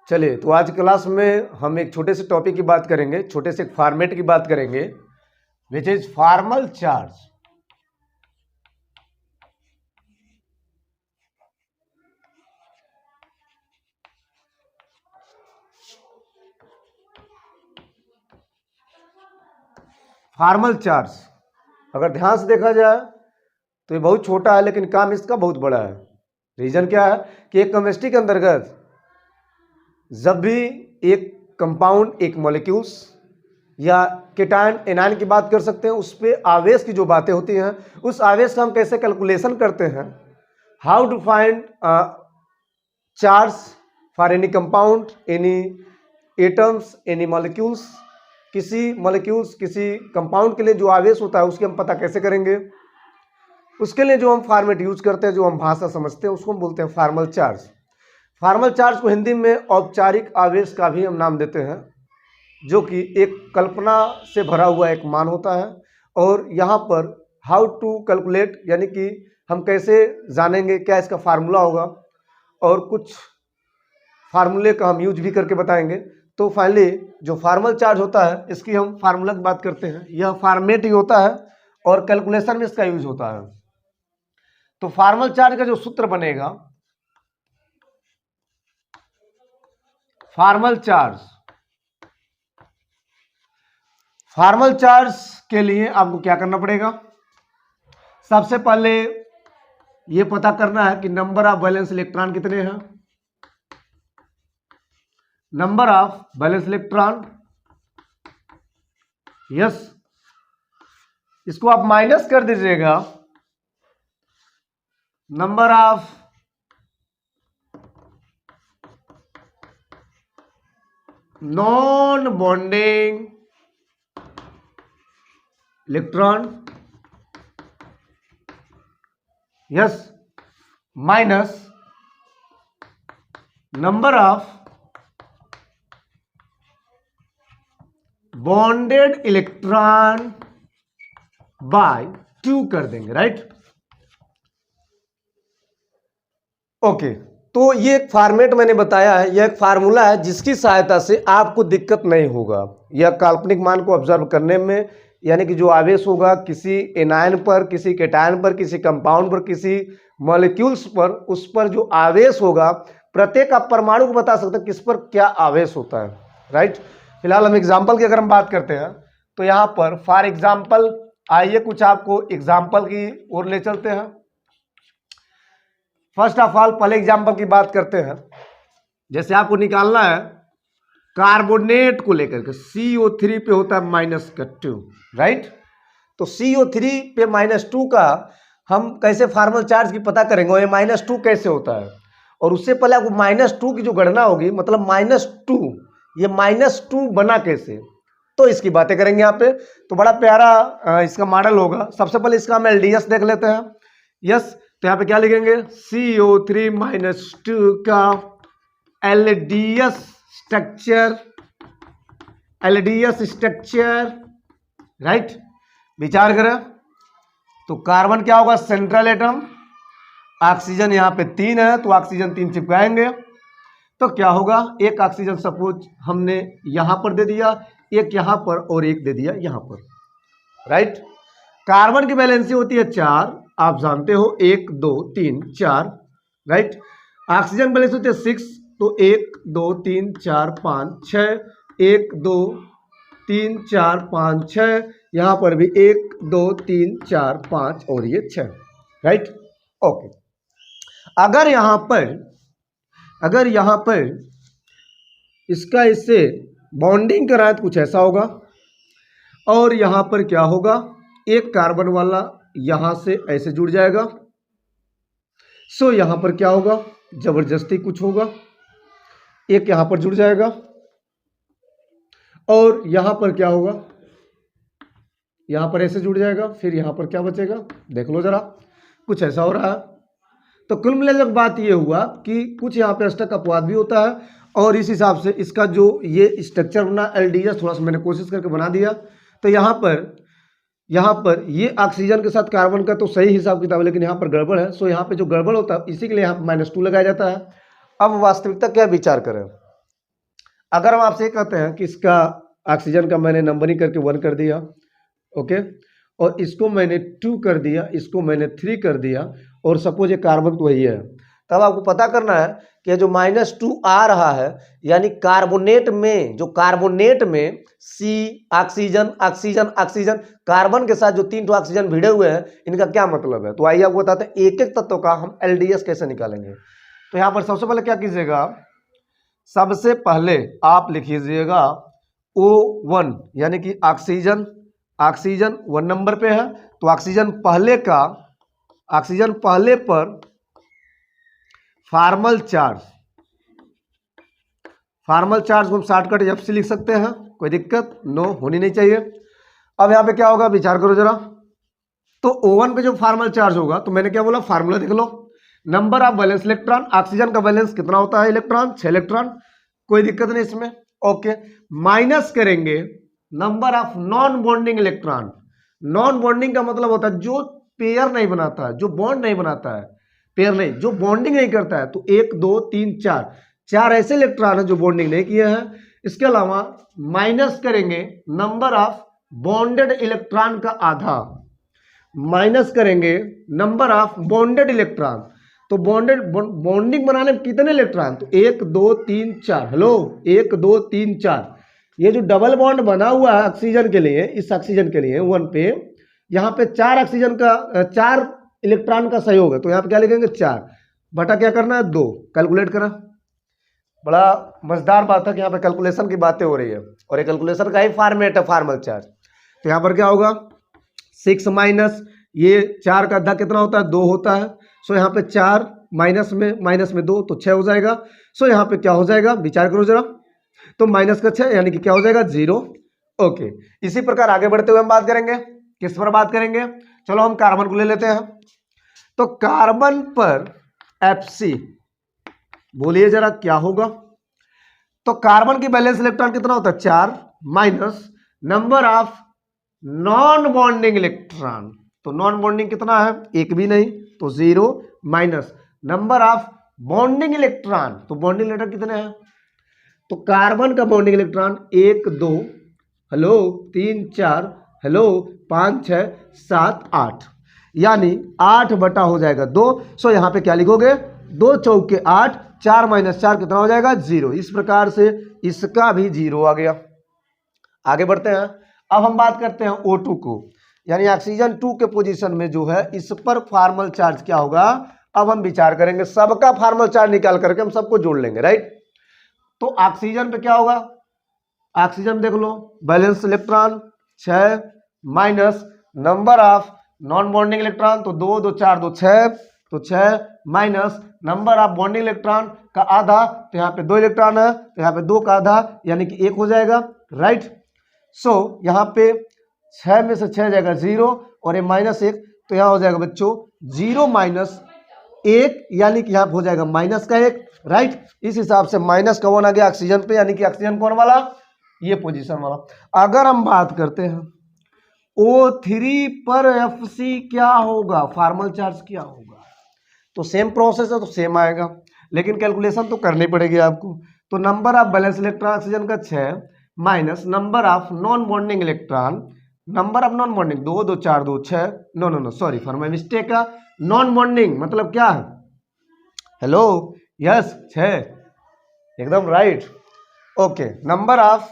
चलिए, तो आज क्लास में हम एक छोटे से टॉपिक की बात करेंगे, छोटे से फॉर्मेट की बात करेंगे, which is formal charge. Formal charge अगर ध्यान से देखा जाए तो ये बहुत छोटा है, लेकिन काम इसका बहुत बड़ा है। रीजन क्या है कि एक केमिस्ट्री के अंतर्गत जब भी एक कंपाउंड, एक मॉलिक्यूल्स या केटायन एनायन की बात कर सकते हैं, उस पर आवेश की जो बातें होती हैं, उस आवेश का हम कैसे कैलकुलेशन करते हैं, how to find charge for any compound, any atoms, any molecules. किसी मॉलिक्यूल्स, किसी कंपाउंड के लिए जो आवेश होता है उसकी हम पता कैसे करेंगे, उसके लिए जो हम फॉर्मेट यूज करते हैं, जो हम भाषा समझते हैं, उसको हम बोलते हैं फॉर्मल चार्ज। फॉर्मल चार्ज को हिंदी में औपचारिक आवेश का भी हम नाम देते हैं, जो कि एक कल्पना से भरा हुआ एक मान होता है। और यहाँ पर हाउ टू कैलकुलेट, यानी कि हम कैसे जानेंगे क्या इसका फार्मूला होगा, और कुछ फार्मूले का हम यूज भी करके बताएंगे। तो फाइनली जो फॉर्मल चार्ज होता है, इसकी हम फार्मूला की बात करते हैं, यह फॉर्मेट ही होता है और कैलकुलेशन में इसका यूज होता है। तो फॉर्मल चार्ज का जो सूत्र बनेगा, फॉर्मल चार्ज के लिए आपको क्या करना पड़ेगा, सबसे पहले यह पता करना है कि नंबर ऑफ वैलेंस इलेक्ट्रॉन कितने हैं। Number of valence electron, yes, इसको आप माइनस कर दीजिएगा number of non bonding electron, yes, minus number of bonded electron by 2 कर देंगे, राइट। ओके, तो ये एक फॉर्मेट मैंने बताया है, यह एक फार्मूला है जिसकी सहायता से आपको दिक्कत नहीं होगा यह काल्पनिक मान को ऑब्जर्व करने में। यानी कि जो आवेश होगा किसी एनायन पर, किसी केटायन पर, किसी कंपाउंड पर, किसी मॉलिक्यूल्स पर, उस पर जो आवेश होगा, प्रत्येक आप परमाणु को बता सकते हैं किस पर क्या आवेश होता है, राइट। फिलहाल हम एग्जाम्पल की अगर हम बात करते हैं तो यहाँ पर फॉर एग्जाम्पल, आइए कुछ आपको एग्जाम्पल की ओर ले चलते हैं। फर्स्ट ऑफ ऑल पहले एग्जाम्पल की बात करते हैं। जैसे आपको निकालना है कार्बोनेट को लेकर के, CO3 पे होता है -2, राइट। तो CO3 पे -2 का हम कैसे फॉर्मल चार्ज की पता करेंगे, और ये -2 कैसे होता है, और उससे पहले आपको -2 की जो गणना होगी, मतलब -2, ये -2 बना कैसे, तो इसकी बातें करेंगे यहाँ पे। तो बड़ा प्यारा इसका मॉडल होगा। सबसे पहले इसका हम LDS देख लेते हैं, यस। तो यहाँ पे क्या लिखेंगे, CO3 - 2 का LDS स्ट्रक्चर, राइट। विचार करें तो कार्बन क्या होगा, सेंट्रल एटम, ऑक्सीजन यहाँ पे 3 है तो ऑक्सीजन 3 चिपकाएंगे, तो क्या होगा, एक ऑक्सीजन सपोज हमने यहां पर दे दिया, एक यहां पर और एक दे दिया यहां पर, राइट। कार्बन की वैलेंसी होती है 4, आप जानते हो, 1 2 3 4, राइट। ऑक्सीजन वैलेंसी होती है 6, तो 1 2 3 4 5 6, 1 2 3 4 5 6, यहां पर भी 1 2 3 4 5 और ये 6, राइट। ओके, अगर यहां पर इसका इससे बॉन्डिंग कराए तो कुछ ऐसा होगा, और यहां पर क्या होगा, एक कार्बन वाला यहां से ऐसे जुड़ जाएगा, सो यहां पर क्या होगा, जबरदस्ती कुछ होगा, एक यहां पर जुड़ जाएगा, और यहां पर क्या होगा, यहां पर ऐसे जुड़ जाएगा, फिर यहां पर क्या बचेगा, देख लो जरा, कुछ ऐसा हो रहा है। तो कुल मिलाकर बात ये हुआ कि कुछ यहाँ पे अष्टक अपवाद भी होता है, और इस हिसाब से इसका जो ये स्ट्रक्चर बना LDS, थोड़ा सा मैंने कोशिश करके बना दिया। तो यहाँ पर ये ऑक्सीजन के साथ कार्बन का तो सही हिसाब किताब है, लेकिन यहाँ पर गड़बड़ है। सो यहाँ पे जो गड़बड़ होता है इसी के लिए यहाँ -2 लगाया जाता है। अब वास्तविकता क्या विचार करें, अगर हम आपसे कहते हैं कि इसका ऑक्सीजन का मैंने नंबरिंग करके 1 कर दिया, ओके, और इसको मैंने 2 कर दिया, इसको मैंने 3 कर दिया, और सपोज ये कार्बन तो वही है, तब आपको पता करना है कि जो -2 आ रहा है यानी कार्बोनेट में, जो कार्बोनेट में C oxygen oxygen oxygen, carbon के साथ जो 3 ऑक्सीजन भिड़े हुए हैं, इनका क्या मतलब है। तो आइए आपको बताते हैं एक एक तत्व का हम LDS कैसे निकालेंगे। तो यहाँ पर सबसे पहले क्या कीजिएगा, सबसे पहले आप लिखिएगा O1 यानी कि ऑक्सीजन, ऑक्सीजन 1 नंबर पे है, तो ऑक्सीजन पहले का, ऑक्सीजन पहले पर फार्मल चार्ज, फार्मल चार्ज को हम शॉर्टकट FC लिख सकते हैं, कोई दिक्कत नो होनी नहीं चाहिए। अब यहाँ पे क्या होगा, विचार करो जरा। तो O1 पे जो फार्मल चार्ज होगा, तो मैंने क्या बोला, फार्मूला देख लो, number of valence electron, oxygen का वैलेंस कितना होता है इलेक्ट्रॉन, 6 इलेक्ट्रॉन, कोई दिक्कत नहीं इसमें, ओके। माइनस करेंगे number of non bonding electron. Non bonding का मतलब होता है जो पेयर नहीं बनाता है, जो बॉन्ड नहीं बनाता है, पेयर नहीं, जो बॉन्डिंग नहीं करता है। तो 1 2 3 4, 4 ऐसे इलेक्ट्रॉन है जो बॉन्डिंग नहीं किए हैं। इसके अलावा माइनस करेंगे नंबर ऑफ बॉन्डेड इलेक्ट्रॉन का आधा, माइनस करेंगे नंबर ऑफ बॉन्डेड इलेक्ट्रॉन। तो बॉन्डेड, बॉन्डिंग बनाने में कितने इलेक्ट्रॉन, तो 1 2 3 4, हेलो 1 2 3 4, ये जो डबल बॉन्ड बना हुआ है ऑक्सीजन के लिए, इस ऑक्सीजन के लिए 1 पे, यहाँ पे 4 ऑक्सीजन का 4 इलेक्ट्रॉन का सहयोग है, तो यहाँ पे क्या लिखेंगे 4 बटा क्या करना है 2, कैलकुलेट करा। बड़ा मजेदार बात है कि यहाँ पे कैलकुलेशन की बातें हो रही है, और ये कैलकुलेशन का ही फॉर्मेट है फार्मल चार्ज। तो यहाँ पर क्या होगा, 6 माइनस ये 4 का आधा कितना होता है, 2 होता है। सो यहाँ पे 4 माइनस में 2 तो 6 हो जाएगा। सो यहाँ पे क्या हो जाएगा, विचार करो जरा, तो माइनस का 6 यानी कि क्या हो जाएगा 0, ओके। इसी प्रकार आगे बढ़ते हुए हम बात करेंगे, किस पर बात करेंगे, चलो हम कार्बन को ले लेते हैं। तो कार्बन पर FC, बोलिए जरा क्या होगा। तो कार्बन की बैलेंस इलेक्ट्रॉन कितना होता है 4, minus number of non bonding electron. तो नॉन बॉन्डिंग कितना है, एक भी नहीं, तो 0, minus number of bonding electron. तो बॉन्डिंग इलेक्ट्रॉन कितने हैं, तो कार्बन का बॉन्डिंग इलेक्ट्रॉन 1 2, हेलो 3 4, हेलो 5 6 7 8, यानी 8 बटा हो जाएगा 2। सो यहाँ पे क्या लिखोगे, 2 चौके 8, 4 माइनस 4 कितना हो जाएगा 0। इस प्रकार से इसका भी 0 आ गया। आगे बढ़ते हैं, अब हम बात करते हैं O2 को, यानी ऑक्सीजन 2 के पोजीशन में जो है, इस पर फार्मल चार्ज क्या होगा। अब हम विचार करेंगे, सबका फार्मल चार्ज निकाल करके हम सबको जोड़ लेंगे, राइट। तो ऑक्सीजन पे क्या होगा, ऑक्सीजन देख लो, valence electron 6, minus number of non bonding electron, तो 2 2 4 2 6, तो 6 minus number of bonding electron का आधा, तो यहाँ पे 2 इलेक्ट्रॉन है, तो यहाँ पे 2 का आधा यानी कि 1 हो जाएगा, राइट। सो यहाँ पे 6 में से 6 जाएगा 0, और ये -1, तो यहाँ हो जाएगा बच्चों 0 माइनस 1, यानी कि यहाँ हो जाएगा माइनस का 1, राइट। इस हिसाब से माइनस का 1 आ गया ऑक्सीजन पे, यानी कि ऑक्सीजन कौन वाला, ये पोजीशन वाला। अगर हम बात करते हैं O3 पर FC क्या होगा, फार्मल चार्ज क्या होगा, तो सेम प्रोसेस है, तो सेम आएगा, लेकिन कैलकुलेशन तो करनी पड़ेगी आपको। तो number of balance electron oxygen का 6, minus number of non bonding electron, number of non bonding 2 2 4 2 6, no sorry for my mistake, का नॉन बॉन्डिंग मतलब क्या है, हेलो यस 6, एकदम right, okay. Number of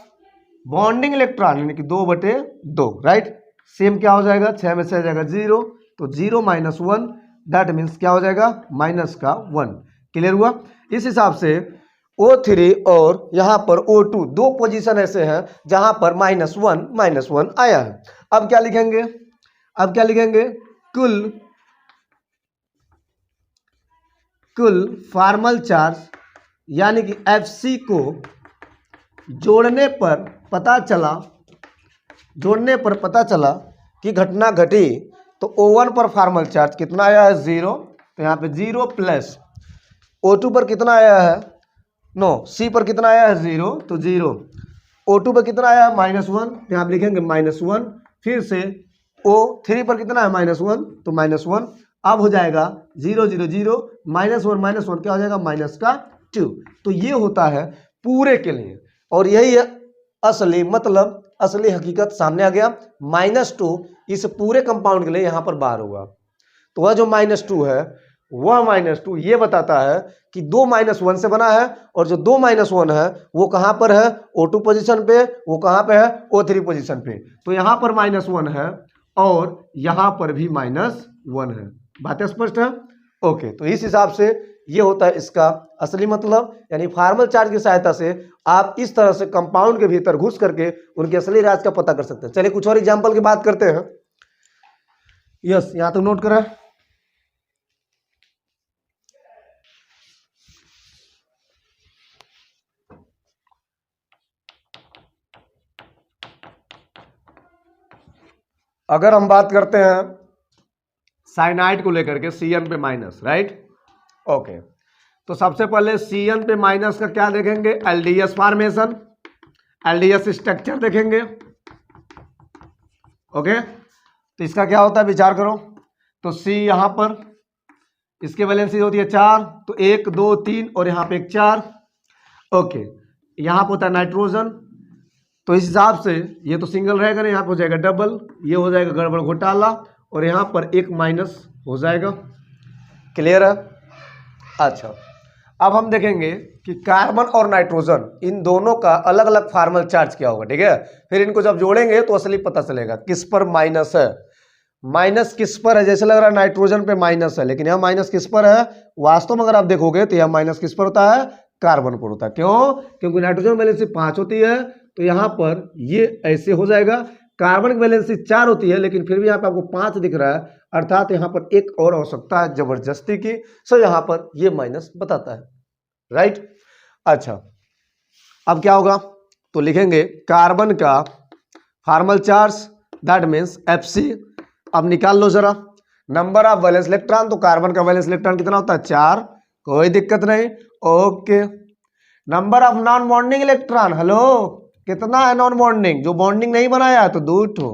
bonding electron यानी कि 2/2, राइट। सेम क्या हो जाएगा, 6 में से जाएगा 0, तो 0 माइनस 1, दैट मीन्स क्या हो जाएगा माइनस का 1। क्लियर हुआ। इस हिसाब से O3 और यहाँ पर O2 दो पोजीशन ऐसे हैं जहां पर -1 आया है। अब क्या लिखेंगे, अब क्या लिखेंगे, कुल फार्मल चार्ज, यानी कि FC को जोड़ने पर पता चला कि घटना घटी। तो O1 पर फार्मल चार्ज कितना आया है 0, तो यहाँ पे 0 प्लस O2 पर कितना आया है, नो C पर कितना आया है 0, तो 0, O2 पर कितना आया है -1, तो यहाँ पे लिखेंगे -1, फिर से O3 पर कितना है -1, तो -1, अब हो जाएगा 0 0 0, -1 क्या हो जाएगा -2। तो ये होता है पूरे के लिए। और यही है असली मतलब, असली हकीकत सामने आ गया। -2 इस पूरे कंपाउंड के लिए यहां पर बाहर होगा। तो वह जो -2 है, वह -2 ये बताता है कि 2 -1 से बना है, और जो 2 -1 है वो कहां पर है, O2 पोजीशन पे, वो कहां पे है, O3 पोजीशन पे। तो यहां पर -1 है और यहां पर भी -1 है। बातें स्पष्ट है? ओके, तो इस हिसाब से ये होता है इसका असली मतलब, यानी फार्मल चार्ज की सहायता से आप इस तरह से कंपाउंड के भीतर घुस करके उनके असली राज का पता कर सकते हैं। चलिए कुछ और एग्जांपल की बात करते हैं। यस, यहां तो नोट करें। अगर हम बात करते हैं साइनाइड को लेकर के Cn पे माइनस, राइट? ओके, तो सबसे पहले Cn पे माइनस का क्या देखेंगे, एलडीएस फॉर्मेशन, एलडीएस स्ट्रक्चर देखेंगे। ओके, तो इसका क्या होता है विचार करो। तो C यहां पर इसके वैलेंसी होती है 4, तो 1 2 3 और यहां पे 4। ओके, यहां पर होता है नाइट्रोजन, तो इस हिसाब से ये तो सिंगल रहेगा ना, यहाँ पे हो जाएगा डबल, ये हो जाएगा गड़बड़ घोटाला, और यहाँ पर एक माइनस हो जाएगा। क्लियर है? अच्छा, अब हम देखेंगे कि कार्बन और नाइट्रोजन इन दोनों का अलग अलग फार्मल चार्ज क्या होगा। ठीक है, फिर इनको जब जोड़ेंगे तो असली पता चलेगा किस पर माइनस है। माइनस किस पर है, जैसे लग रहा है नाइट्रोजन पे माइनस है, लेकिन यह माइनस किस पर है, वास्तव में अगर आप देखोगे तो यह माइनस किस पर होता है, कार्बन पर होता है। क्यों? क्योंकि नाइट्रोजन वैलेंसी 5 होती है, तो यहां पर ये ऐसे हो जाएगा। कार्बन की वैलेंसी 4 होती है, लेकिन फिर भी यहाँ पे आपको 5 दिख रहा है, अर्थात यहाँ पर एक और आवश्यकता है जबरदस्ती की, सो यहाँ पर ये माइनस बताता है, राइट? अच्छा, अब क्या होगा, तो लिखेंगे कार्बन का formal charge, that means Fc। अब निकाल लो जरा नंबर ऑफ वैलेंस इलेक्ट्रॉन, तो कार्बन का वैलेंस इलेक्ट्रॉन कितना होता है, 4, कोई दिक्कत नहीं। Okay, number of non bonding electron, hello कितना है नॉन बॉन्डिंग, जो बॉन्डिंग नहीं बनाया है तो 2 ठो।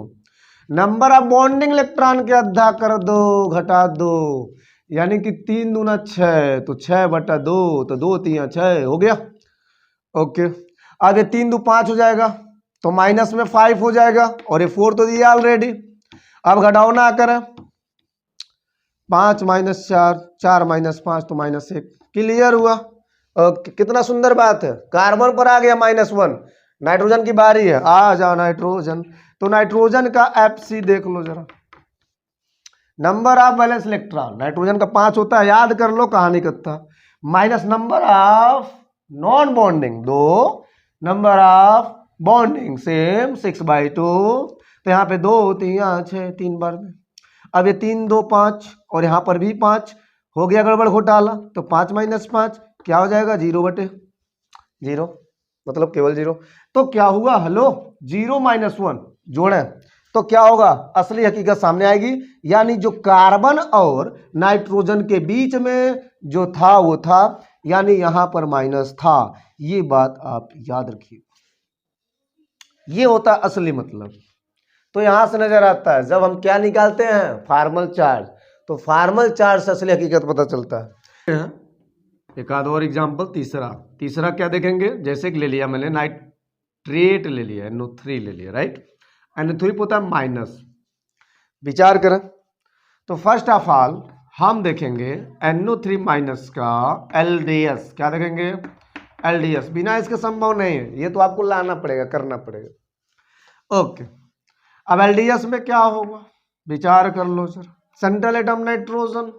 नंबर ऑफ बॉन्डिंग इलेक्ट्रॉन के आधा कर दो, घटा दो, यानी कि 3 दूना 6, तो 6/2, तो 2 3 6 हो गया। ओके, अब ये 3 2 5 हो जाएगा, तो माइनस में 5 हो जाएगा, और ये 4 तो दिया ऑलरेडी। अब घटाओ ना करें, 5 - 4, 4 - 5 तो -1। क्लियर हुआ? ओके, कितना सुंदर बात है, कार्बन पर आ गया -1, नाइट्रोजन की बारी है, आ जाओ नाइट्रोजन। तो नाइट्रोजन का Fc देख लो जरा, number of valence electron, nitrogen का 5 होता है, याद कर लो कहानी कथा, minus number of non bonding 2, number of bonding same 6/2, तो यहाँ पे 2 3 6, 3 बार में। अब ये 3 2 5 और यहाँ पर भी 5 हो गया गड़बड़ घोटाला, तो 5 - 5 क्या हो जाएगा, 0/0, मतलब केवल 0। तो क्या हुआ, हेलो 0 - 1 जोड़े तो क्या होगा, असली हकीकत सामने आएगी, यानी जो कार्बन और नाइट्रोजन के बीच में जो था वो था, यानी यहां पर माइनस था। ये बात आप याद रखिए, ये होता है असली मतलब। तो यहां से नजर आता है जब हम क्या निकालते हैं, फार्मल चार्ज, तो फार्मल चार्ज से असली हकीकत पता चलता है। एक आध और एग्जांपल, तीसरा क्या देखेंगे, जैसे कि ले लिया मैंने नाइट्रेट ले लिया, NO3 ले लिया, राइट? NO3 होता है माइनस। विचार करें तो फर्स्ट ऑफ ऑल हम देखेंगे NO3 माइनस का LDS, क्या देखेंगे, LDS, बिना इसके संभव नहीं है, ये तो आपको लाना पड़ेगा, करना पड़ेगा। ओके, अब LDS में क्या होगा, विचार कर लो sir, central atom nitrogen,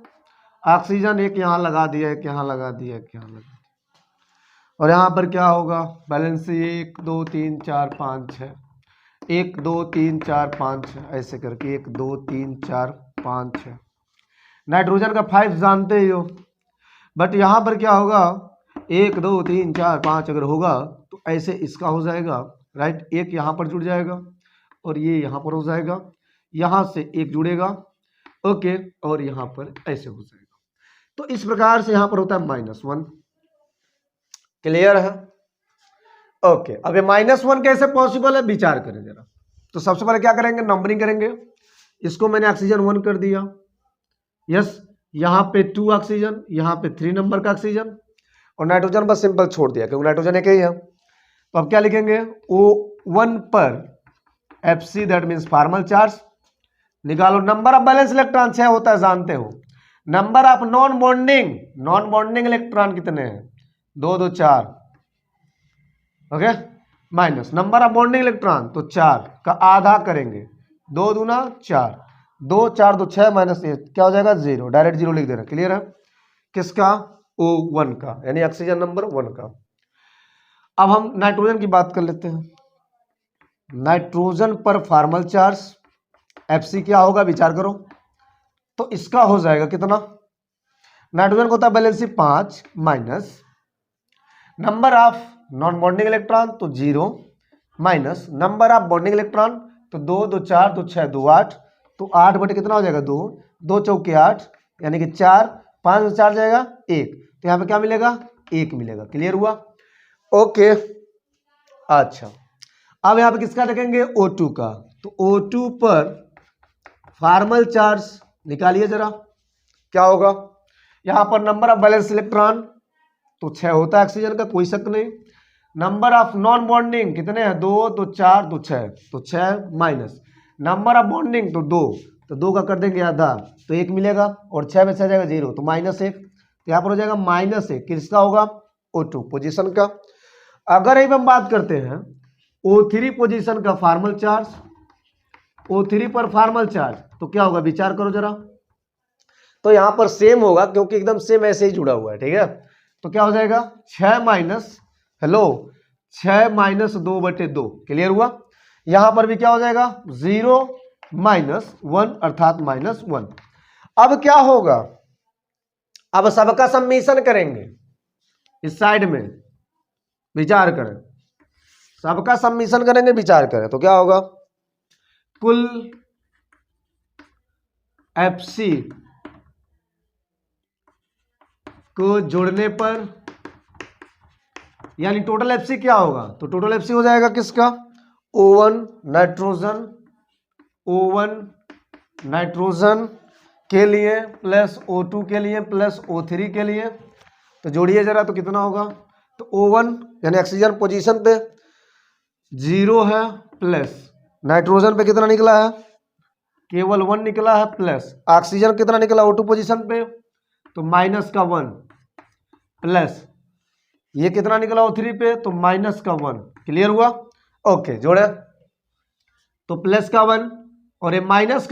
oxygen एक यहाँ लगा दिया, एक यहाँ लगा दिया, एक यहाँ लगा दिया, और यहाँ पर क्या होगा, बैलेंस 1 2 3 4 5 6, 1 2 3 4 5 6, ऐसे करके 1 2 3 4 5 6। नाइट्रोजन का 5 जानते ही हो, बट यहाँ पर क्या होगा, 1 2 3 4 5 अगर होगा तो ऐसे इसका हो जाएगा, राइट? एक यहाँ पर जुड़ जाएगा और ये यहाँ पर हो जाएगा, यहाँ से एक जुड़ेगा, ओके, और यहाँ पर ऐसे हो जाएगा। तो इस प्रकार से यहाँ पर होता है -1। क्लियर है? ओके, अब ये -1 कैसे पॉसिबल है, विचार करें जरा। तो सबसे पहले क्या करेंगे, नंबरिंग करेंगे। इसको मैंने ऑक्सीजन 1 कर दिया, यस, यहाँ पे 2 ऑक्सीजन, यहाँ पे 3 नंबर का ऑक्सीजन, और नाइट्रोजन बस सिंपल छोड़ दिया क्योंकि नाइट्रोजन एक ही है। तो अब क्या लिखेंगे, O1 पर Fc that means formal charge निकालो। नंबर ऑफ बैलेंस इलेक्ट्रॉन 6 होता है जानते हो। Number of non bonding electron कितने हैं, 2 2 4, okay, minus number of bonding electron तो 4 का आधा करेंगे, 2 दूना 4, 2 4 2 6 माइनस 1 क्या हो जाएगा 0, डायरेक्ट 0 लिख देना। क्लियर है, किसका, O1 का, यानी ऑक्सीजन नंबर 1 का। अब हम नाइट्रोजन की बात कर लेते हैं। नाइट्रोजन पर फॉर्मल चार्ज Fc क्या होगा, विचार करो। तो इसका हो जाएगा कितना, नाइट्रोजन को होता है valency 5 minus number of non bonding electron तो 0 minus number of bonding electron तो 2 2 4 2 6 2 8, तो 8 बटे कितना हो जाएगा 2, 2 चौके 8 यानी कि 4, 5 में 4 जाएगा 1, तो यहाँ पे क्या मिलेगा 1 मिलेगा। क्लियर हुआ, ओके। अच्छा अब यहाँ पे किसका देखेंगे, O2 का। तो O2 पर फॉर्मल चार्ज निकालिए जरा, क्या होगा। यहां पर नंबर ऑफ बैलेंस इलेक्ट्रॉन तो 6 होता है ऑक्सीजन का, कोई शक नहीं। नंबर ऑफ नॉन बॉन्डिंग कितने हैं, 2 2 4 2 6, तो 6 माइनस नंबर ऑफ बॉन्डिंग तो 2, तो 2 का कर देंगे आधा तो 1 मिलेगा, और 6 में 6 जाएगा 0, तो -1, तो यहाँ पर हो जाएगा -1, किसका होगा, O2 पोजीशन का। अगर अब हम बात करते हैं O3 पोजीशन का फॉर्मल चार्ज, O3 पर फॉर्मल चार्ज तो क्या होगा, विचार करो जरा। तो यहां पर सेम होगा क्योंकि एकदम सेम ऐसे ही जुड़ा हुआ है, ठीक है। तो क्या हो जाएगा 6 माइनस, हेलो 6 माइनस 2 बटे 2, क्लियर हुआ। यहां पर भी क्या हो जाएगा 0 माइनस 1 अर्थात -1। अब क्या होगा, अब सबका सम्मिशन करेंगे, इस साइड में विचार करें, सबका सम्मिशन करेंगे, विचार करें तो क्या होगा, कुल Fc को जोड़ने पर यानी टोटल Fc क्या होगा, तो टोटल Fc हो जाएगा किसका, O1 नाइट्रोजन के लिए प्लस O2 के लिए प्लस O3 के लिए, तो जोड़िए जरा तो कितना होगा। तो O1 यानी ऑक्सीजन पोजीशन पे 0 है, प्लस नाइट्रोजन पे कितना निकला है, केवल 1 निकला है, प्लस ऑक्सीजन कितना निकला O2 पोजीशन पे, तो -1, प्लस ये कितना निकला O3 पे, तो -1। क्लियर हुआ, ओके। जोड़े तो प्लस का 1 और ये -1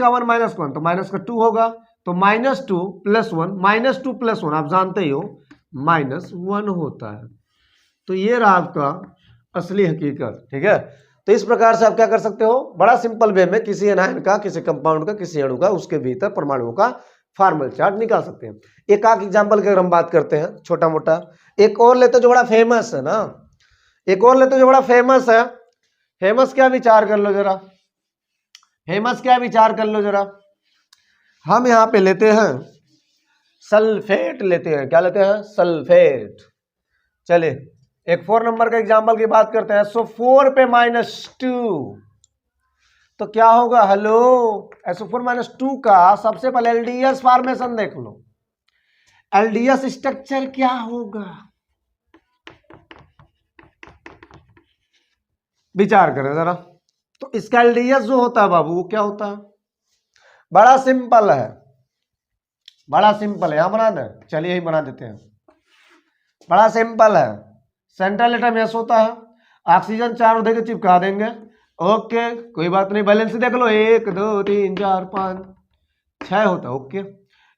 तो -2 होगा, तो -2 + 1, -2 + 1 आप जानते ही हो -1 होता है। तो ये रहा आपका असली हकीकत, ठीक है। तो इस प्रकार से आप क्या कर सकते हो, बड़ा सिंपल वे में किसी एनायन का, किसी कंपाउंड का, किसी अणु का, उसके भीतर परमाणुओं का फॉर्मल चार्ज निकाल सकते हैं। एक आख एग्जाम्पल की अगर हम बात करते हैं छोटा मोटा, एक और लेते जो बड़ा फेमस है ना, एक और लेते जो बड़ा फेमस है, फेमस क्या विचार कर लो जरा, फेमस क्या विचार कर लो जरा। हम यहां पे लेते हैं सल्फेट, लेते हैं क्या लेते हैं, सल्फेट। चलिए एक 4 नंबर का एग्जाम्पल की बात करते हैं। SO4 पे -2 तो क्या होगा, हेलो SO4 -2 का सबसे पहले एलडीएस फॉर्मेशन देख लो, एलडीएस स्ट्रक्चर क्या होगा, विचार करें जरा। तो इसका एलडीएस जो होता है बाबू वो क्या होता है, बड़ा सिंपल है, बड़ा सिंपल है, यहां बना दें, चलिए यही बना देते हैं। बड़ा सिंपल है, सेंट्रल एटम एस होता है, ऑक्सीजन 4 उधर के चिपका देंगे, ओके कोई बात नहीं। बैलेंस देख लो 1 2 3 4 5 6 होता है, ओके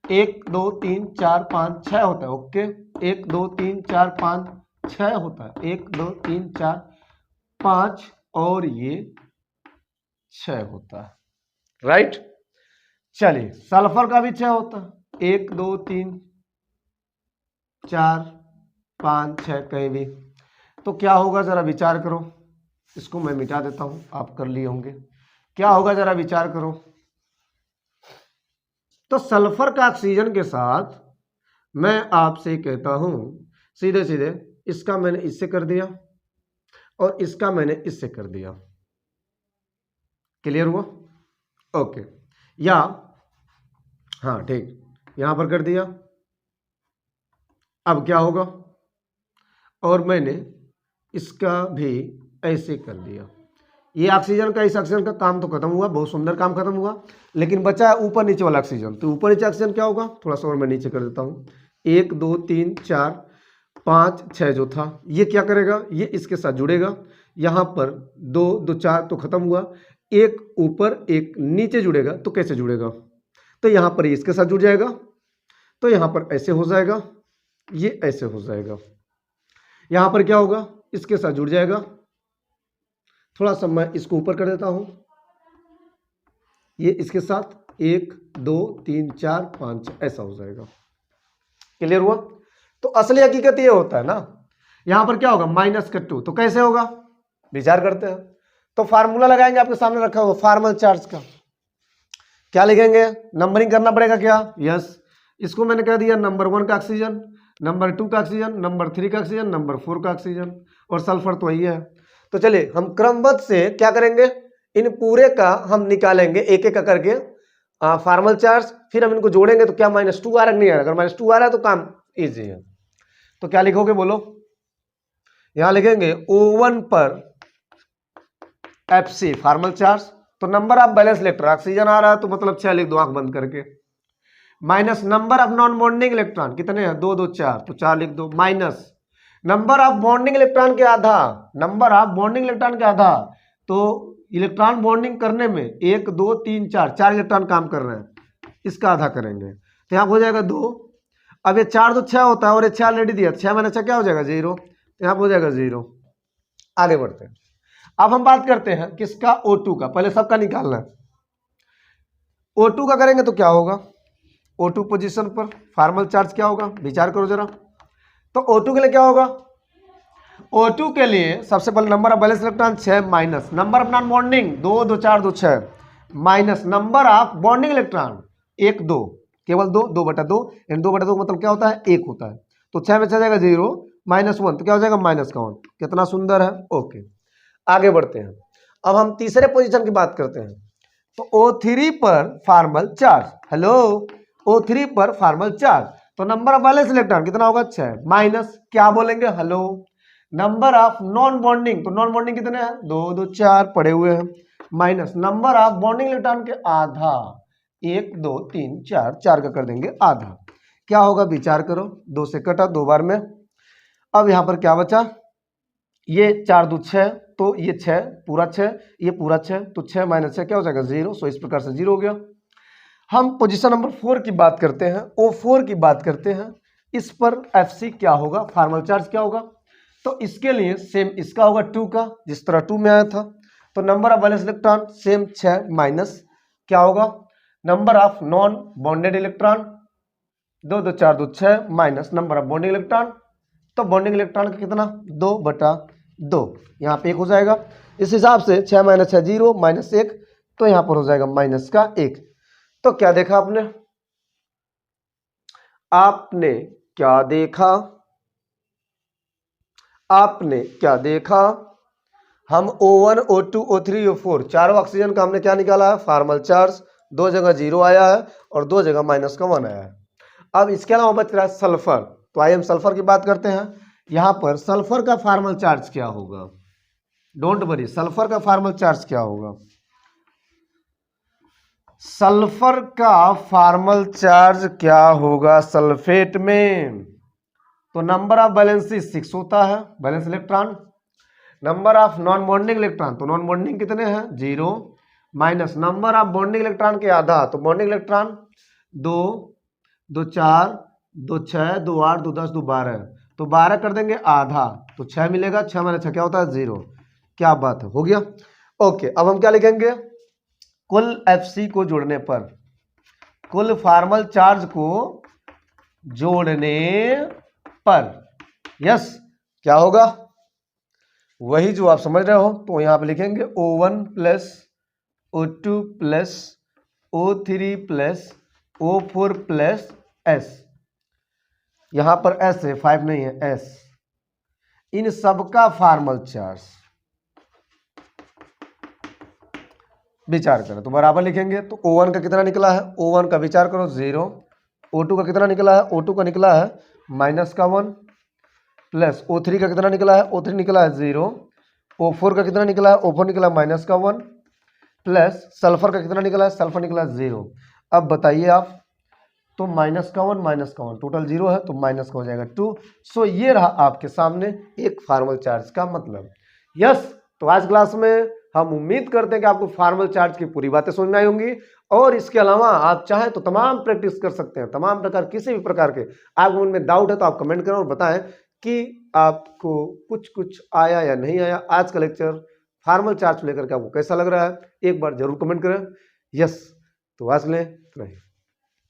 1 2 3 4 5 6 होता है, ओके 1 2 3 4 5 6 होता है, 1 2 3 4 5 और ये 6 होता है, राइट। चलिए सल्फर का भी 6 होता है, 1 2 3 4 5 6 कहीं भी। तो क्या होगा जरा विचार करो, इसको मैं मिटा देता हूं, आप कर लिए होंगे, क्या होगा जरा विचार करो। तो सल्फर का ऑक्सीजन के साथ मैं आपसे कहता हूं सीधे सीधे, इसका मैंने इससे कर दिया और इसका मैंने इससे कर दिया, क्लियर हुआ, ओके। या हाँ ठीक, यहां पर कर दिया। अब क्या होगा, और मैंने इसका भी ऐसे कर दिया। ये ऑक्सीजन का, इस ऑक्सीजन का काम तो खत्म हुआ, बहुत सुंदर काम खत्म हुआ, लेकिन बचा है ऊपर नीचे वाला ऑक्सीजन। तो ऊपर नीचे ऑक्सीजन क्या होगा, थोड़ा सा और मैं नीचे कर देता हूँ। 1 2 3 4 5 6 जो था, ये क्या करेगा, ये इसके साथ जुड़ेगा। यहाँ पर 2 2 4 तो खत्म हुआ, एक ऊपर एक नीचे जुड़ेगा। तो कैसे जुड़ेगा, तो यहाँ पर ये इसके साथ जुड़ जाएगा, तो यहाँ पर ऐसे हो जाएगा, ये ऐसे हो जाएगा। यहाँ पर क्या होगा, इसके साथ जुड़ जाएगा। थोड़ा सा मैं इसको ऊपर कर देता हूं, ये इसके साथ 1 2 3 4 5 ऐसा हो जाएगा। क्लियर हुआ। तो असली हकीकत ये होता है ना, यहां पर क्या होगा, -2। तो कैसे होगा, विचार करते हैं। तो फार्मूला लगाएंगे, आपके सामने रखा हुआ फार्मल चार्ज का। क्या लिखेंगे, नंबरिंग करना पड़ेगा क्या, यस। इसको मैंने कह दिया नंबर 1 का ऑक्सीजन, नंबर 2 का ऑक्सीजन, नंबर 3 का ऑक्सीजन, नंबर 4 का ऑक्सीजन, और सल्फर तो वही है। तो चलिए हम क्रमबद्ध से क्या करेंगे, इन पूरे का हम निकालेंगे एक एक करके फार्मल चार्ज, फिर हम इनको जोड़ेंगे। तो क्या -2 आ रहा है, नहीं आ रहा। अगर -2 आ रहा है तो काम इजी है। तो क्या लिखोगे बोलो, यहां लिखेंगे O1 पर FC फार्मल चार्ज। तो number of balance electron, oxygen आ रहा है तो मतलब 6 लिख दो आंख बंद करके, minus number of non bonding electron कितने हैं, 2 2 4, तो 4 लिख दो, minus number of bonding electron के आधा, नंबर ऑफ बॉन्डिंग इलेक्ट्रॉन के आधा। तो इलेक्ट्रॉन बॉन्डिंग करने में 1 2 3 4 इलेक्ट्रॉन काम कर रहे हैं, इसका आधा करेंगे। तो यहाँ हो जाएगा 2। अब ये 4 तो 6 होता है, और ये 6 ऑलरेडी दिया, 6 माइनस 6 क्या हो जाएगा, 0। तो यहाँ हो जाएगा 0। आगे बढ़ते हैं। अब हम बात करते हैं किसका, O2 का। पहले सबका निकालना है। O2 का करेंगे तो क्या होगा, O2 पोजीशन पर फार्मल चार्ज क्या होगा, विचार करो जरा। तो O2 के लिए क्या होगा, O2 के लिए सबसे पहले number of balance electron 6 minus number of non bonding 2 2 4 2 6 minus number of bonding electron 1 2, केवल 2 2/2, एंड 2/2 मतलब क्या होता है, 1 होता है। तो 6 में 6 जाएगा 0, -1 तो क्या हो जाएगा, -1। कितना सुंदर है। ओके, आगे बढ़ते हैं। अब हम तीसरे पोजीशन की बात करते हैं। तो O3 पर फार्मल चार्ज, हेलो, O3 पर फार्मल चार्ज, तो नंबर ऑफ बैलेंस इलेक्ट्रॉन कितना होगा, 6, माइनस क्या बोलेंगे, hello, number of non bonding, तो नॉन बॉन्डिंग कितने हैं, 2 2 4 पड़े हुए हैं, minus number of bonding electron के आधा, 1 2 3 4, 4 का कर देंगे आधा। क्या होगा, विचार करो, 2 से कटा 2 बार में। अब यहां पर क्या बचा, ये 4 2 6, तो ये 6 पूरा 6, ये पूरा 6, तो 6 माइनस 6 क्या हो जाएगा, 0। सो इस प्रकार से 0 हो गया। हम पोजीशन नंबर 4 की बात करते हैं, O4 की बात करते हैं। इस पर FC क्या होगा, फार्मल चार्ज क्या होगा। तो इसके लिए सेम इसका होगा 2 का, जिस तरह 2 में आया था। तो number of balance electron same 6 minus क्या होगा, number of non bonded electron 2 2 4 2 6 minus number of bonding electron. तो बॉन्डिंग इलेक्ट्रॉन का कितना, 2/2, यहाँ पे 1 हो जाएगा। इस हिसाब से 6 माइनस 6 0, -1, तो यहाँ पर हो जाएगा -1। तो क्या देखा आपने, आपने क्या देखा, आपने क्या देखा, हम O1 O2 O3 O4 चारों ऑक्सीजन का हमने क्या निकाला है, फार्मल चार्ज। 2 जगह 0 आया है और 2 जगह -1 आया है। अब इसके अलावा बच रहा है सल्फर। तो आइए हम सल्फर की बात करते हैं। यहां पर सल्फर का फार्मल चार्ज क्या होगा, डोंट वरी, सल्फर का फार्मल चार्ज क्या होगा, सल्फर का फार्मल चार्ज क्या होगा सल्फेट में। तो नंबर ऑफ वैलेंसी 6 होता है, valence electron. Number of non bonding electron, तो नॉन बॉन्डिंग कितने हैं, 0, minus number of bonding electron के आधा, तो बॉन्डिंग इलेक्ट्रॉन 2 2 4 2 6 2 8 2 10 2 12, तो 12 कर देंगे आधा, तो 6 मिलेगा। 6 माइनस 6 क्या होता है, 0। क्या बात है, हो गया। ओके, अब हम क्या लिखेंगे, कुल FC को जोड़ने पर, कुल फार्मल चार्ज को जोड़ने पर, यस, क्या होगा, वही जो आप समझ रहे हो। तो यहां पे लिखेंगे O1 plus O2 plus O3 plus O4 plus S। यहां पर S है, 5 नहीं है, S। इन सबका फार्मल चार्ज विचार करें तो बराबर लिखेंगे। तो O1 का कितना निकला है, O1 का विचार करो 0, O2 का कितना निकला है, O2 का निकला है -1, प्लस O3 का कितना निकला है, O3 निकला है 0, O4 का कितना निकला है, O4 निकला माइनस का 1, प्लस सल्फर का कितना निकला है, सल्फर निकला 0। अब बताइए आप, तो माइनस का 1 टोटल 0 है तो माइनस का हो जाएगा 2। सो ये रहा आपके सामने एक फार्मल चार्ज का मतलब। यस, तो आज क्लास में हम उम्मीद करते हैं कि आपको फार्मल चार्ज की पूरी बातें समझ में आई होंगी, और इसके अलावा आप चाहें तो तमाम प्रैक्टिस कर सकते हैं, तमाम प्रकार किसी भी प्रकार के आपको उनमें डाउट है तो आप कमेंट करें और बताएं कि आपको कुछ आया या नहीं आया। आज का लेक्चर फार्मल चार्ज लेकर के आपको कैसा लग रहा है, एक बार जरूर कमेंट करें। यस, तो आज ले नहीं।